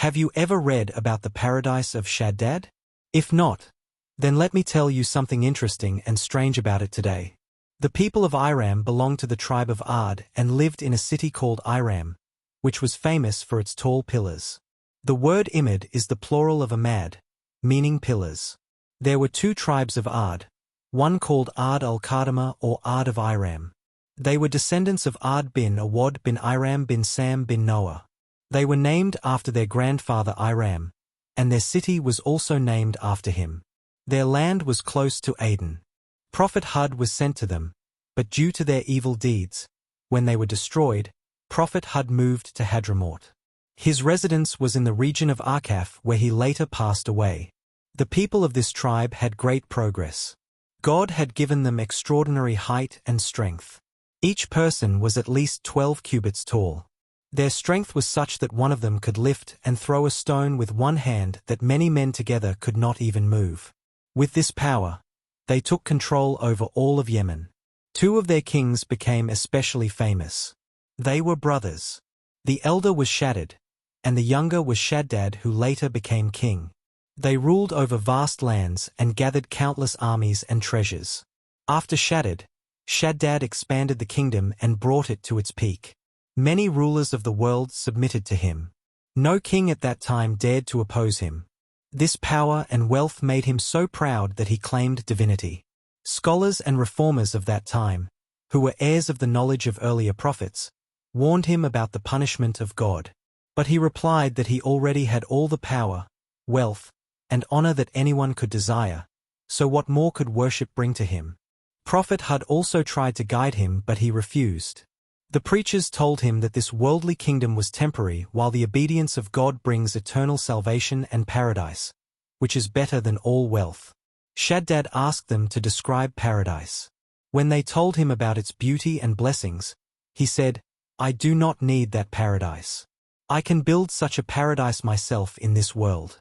Have you ever read about the paradise of Shaddad? If not, then let me tell you something interesting and strange about it today. The people of Iram belonged to the tribe of Ad and lived in a city called Iram, which was famous for its tall pillars. The word Imad is the plural of Amad, meaning pillars. There were two tribes of Ad, one called Ad al-Qadimah or Ad of Iram. They were descendants of Ad bin Awad bin Iram bin Sam bin Noah. They were named after their grandfather Iram, and their city was also named after him. Their land was close to Aden. Prophet Hud was sent to them, but due to their evil deeds, when they were destroyed, Prophet Hud moved to Hadramaut. His residence was in the region of Arqaf where he later passed away. The people of this tribe had great progress. God had given them extraordinary height and strength. Each person was at least 12 cubits tall. Their strength was such that one of them could lift and throw a stone with one hand that many men together could not even move. With this power, they took control over all of Yemen. Two of their kings became especially famous. They were brothers. The elder was Shaddad, and the younger was Shaddad, who later became king. They ruled over vast lands and gathered countless armies and treasures. After Shaddad expanded the kingdom and brought it to its peak. Many rulers of the world submitted to him. No king at that time dared to oppose him. This power and wealth made him so proud that he claimed divinity. Scholars and reformers of that time, who were heirs of the knowledge of earlier prophets, warned him about the punishment of God. But he replied that he already had all the power, wealth, and honor that anyone could desire, so what more could worship bring to him? Prophet Hud also tried to guide him, but he refused. The preachers told him that this worldly kingdom was temporary, while the obedience of God brings eternal salvation and paradise, which is better than all wealth. Shaddad asked them to describe paradise. When they told him about its beauty and blessings, he said, "I do not need that paradise. I can build such a paradise myself in this world."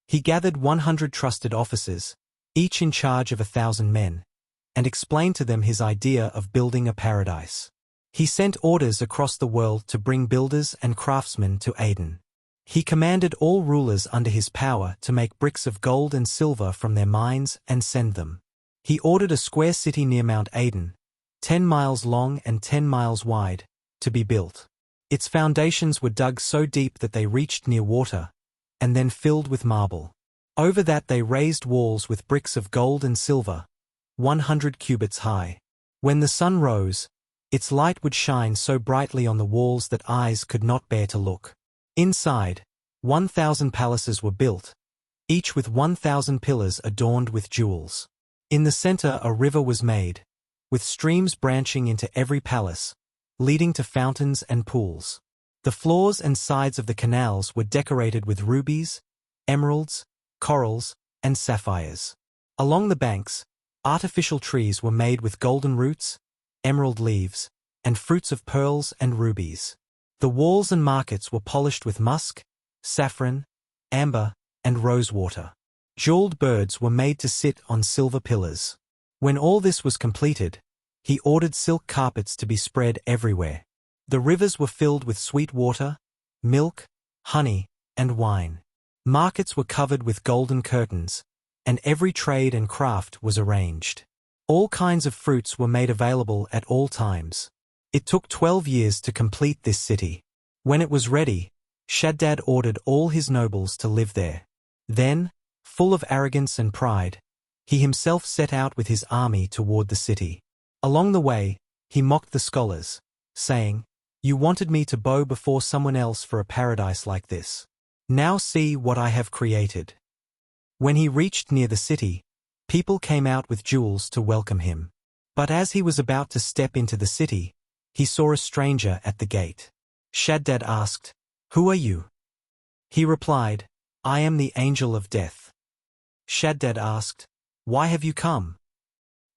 He gathered 100 trusted officers, each in charge of 1,000 men, and explained to them his idea of building a paradise. He sent orders across the world to bring builders and craftsmen to Aden. He commanded all rulers under his power to make bricks of gold and silver from their mines and send them. He ordered a square city near Mount Aden, 10 miles long and 10 miles wide, to be built. Its foundations were dug so deep that they reached near water, and then filled with marble. Over that they raised walls with bricks of gold and silver, 100 cubits high. When the sun rose, its light would shine so brightly on the walls that eyes could not bear to look. Inside, 1,000 palaces were built, each with 1,000 pillars adorned with jewels. In the center a river was made, with streams branching into every palace, leading to fountains and pools. The floors and sides of the canals were decorated with rubies, emeralds, corals, and sapphires. Along the banks, artificial trees were made with golden roots, emerald leaves, and fruits of pearls and rubies. The walls and markets were polished with musk, saffron, amber, and rosewater. Jeweled birds were made to sit on silver pillars. When all this was completed, he ordered silk carpets to be spread everywhere. The rivers were filled with sweet water, milk, honey, and wine. Markets were covered with golden curtains, and every trade and craft was arranged. All kinds of fruits were made available at all times. It took 12 years to complete this city. When it was ready, Shaddad ordered all his nobles to live there. Then, full of arrogance and pride, he himself set out with his army toward the city. Along the way, he mocked the scholars, saying, "You wanted me to bow before someone else for a paradise like this. Now see what I have created." When he reached near the city, people came out with jewels to welcome him. But as he was about to step into the city, he saw a stranger at the gate. Shaddad asked, "Who are you?" He replied, "I am the angel of death." Shaddad asked, "Why have you come?"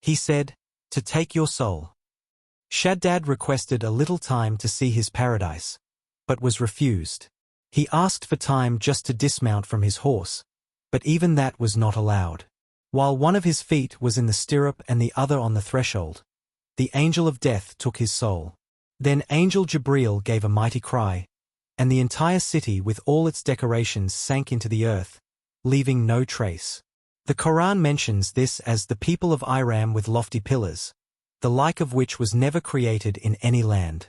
He said, "To take your soul." Shaddad requested a little time to see his paradise, but was refused. He asked for time just to dismount from his horse, but even that was not allowed. While one of his feet was in the stirrup and the other on the threshold, the angel of death took his soul. Then Angel Jibreel gave a mighty cry, and the entire city with all its decorations sank into the earth, leaving no trace. The Quran mentions this as the people of Iram with lofty pillars, the like of which was never created in any land.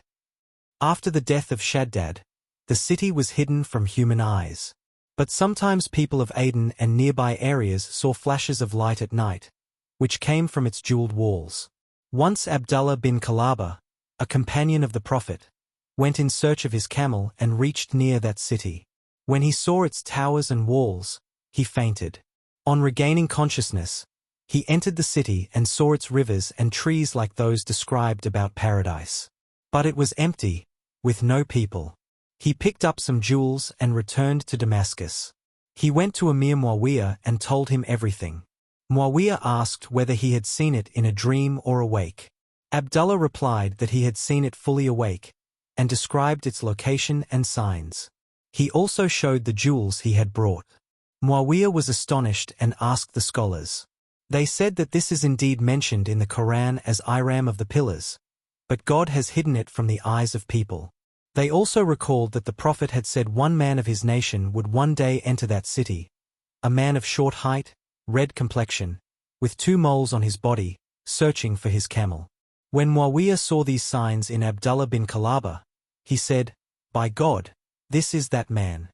After the death of Shaddad, the city was hidden from human eyes. But sometimes people of Aden and nearby areas saw flashes of light at night, which came from its jeweled walls. Once Abdullah bin Kalaba, a companion of the Prophet, went in search of his camel and reached near that city. When he saw its towers and walls, he fainted. On regaining consciousness, he entered the city and saw its rivers and trees like those described about paradise. But it was empty, with no people. He picked up some jewels and returned to Damascus. He went to Emir Muawiyah and told him everything. Muawiyah asked whether he had seen it in a dream or awake. Abdullah replied that he had seen it fully awake, and described its location and signs. He also showed the jewels he had brought. Muawiyah was astonished and asked the scholars. They said that this is indeed mentioned in the Quran as Iram of the pillars, but God has hidden it from the eyes of people. They also recalled that the Prophet had said one man of his nation would one day enter that city, a man of short height, red complexion, with 2 moles on his body, searching for his camel. When Muawiyah saw these signs in Abdullah bin Kalaba, he said, "By God, this is that man."